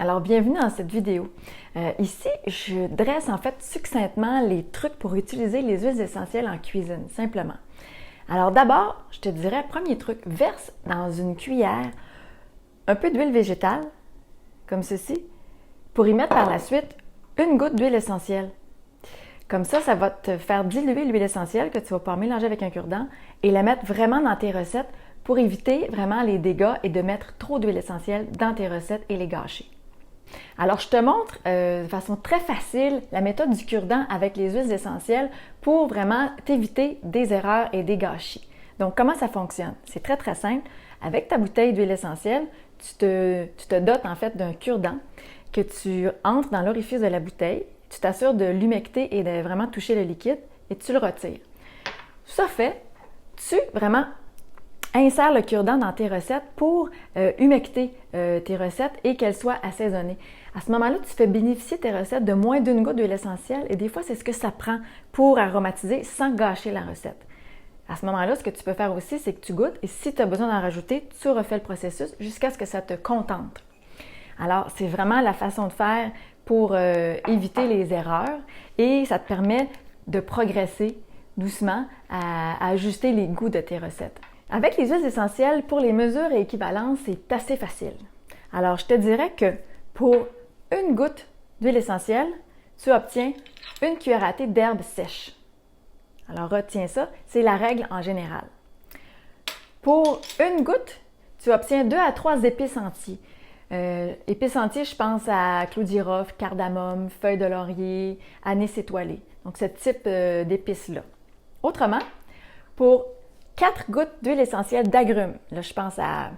Alors, bienvenue dans cette vidéo. Ici, je dresse en fait succinctement les trucs pour utiliser les huiles essentielles en cuisine, simplement. Alors d'abord, je te dirais, premier truc, verse dans une cuillère un peu d'huile végétale, comme ceci, pour y mettre par la suite une goutte d'huile essentielle. Comme ça va te faire diluer l'huile essentielle que tu vas pouvoir mélanger avec un cure-dent et la mettre vraiment dans tes recettes pour éviter vraiment les dégâts et de mettre trop d'huile essentielle dans tes recettes et les gâcher. Alors, je te montre de façon très facile la méthode du cure-dent avec les huiles essentielles pour vraiment t'éviter des erreurs et des gâchis. Donc, comment ça fonctionne? C'est très, très simple. Avec ta bouteille d'huile essentielle, tu te dotes en fait d'un cure-dent que tu entres dans l'orifice de la bouteille, tu t'assures de l'humecter et de vraiment toucher le liquide et tu le retires. Ça fait, tu vraiment insère le cure-dent dans tes recettes pour humecter tes recettes et qu'elles soient assaisonnées. À ce moment-là, tu fais bénéficier tes recettes de moins d'une goutte d'huile essentielle et des fois, c'est ce que ça prend pour aromatiser sans gâcher la recette. À ce moment-là, ce que tu peux faire aussi, c'est que tu goûtes et si tu as besoin d'en rajouter, tu refais le processus jusqu'à ce que ça te contente. Alors, c'est vraiment la façon de faire pour éviter les erreurs et ça te permet de progresser doucement à ajuster les goûts de tes recettes. Avec les huiles essentielles, pour les mesures et équivalences, c'est assez facile. Alors, je te dirais que pour une goutte d'huile essentielle, tu obtiens une cuillère à thé d'herbes sèches. Alors, retiens ça, c'est la règle en général. Pour une goutte, tu obtiens 2 à 3 épices entiers. Épices entiers, je pense à clou de girofle, cardamome, feuilles de laurier, anis étoilé. Donc, ce type d'épices-là. Autrement, pour 4 gouttes d'huile essentielle d'agrumes, là je pense à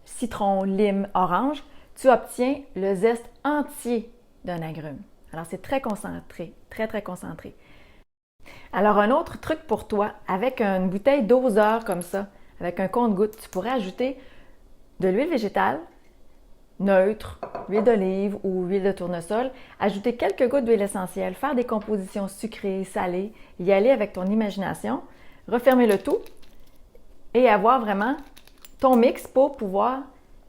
citron, lime, orange, tu obtiens le zeste entier d'un agrume. Alors c'est très concentré, très très concentré. Alors un autre truc pour toi, avec une bouteille doseur comme ça, avec un compte-gouttes, tu pourrais ajouter de l'huile végétale, neutre, huile d'olive ou huile de tournesol, ajouter quelques gouttes d'huile essentielle, faire des compositions sucrées, salées, y aller avec ton imagination, refermer le tout et avoir vraiment ton mix pour pouvoir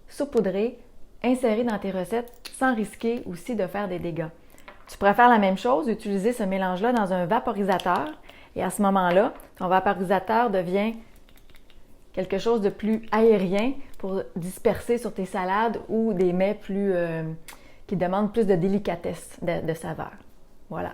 saupoudrer, insérer dans tes recettes sans risquer aussi de faire des dégâts. Tu pourrais faire la même chose, utiliser ce mélange-là dans un vaporisateur et à ce moment-là, ton vaporisateur devient quelque chose de plus aérien pour disperser sur tes salades ou des mets qui demandent plus de délicatesse, de saveur. Voilà.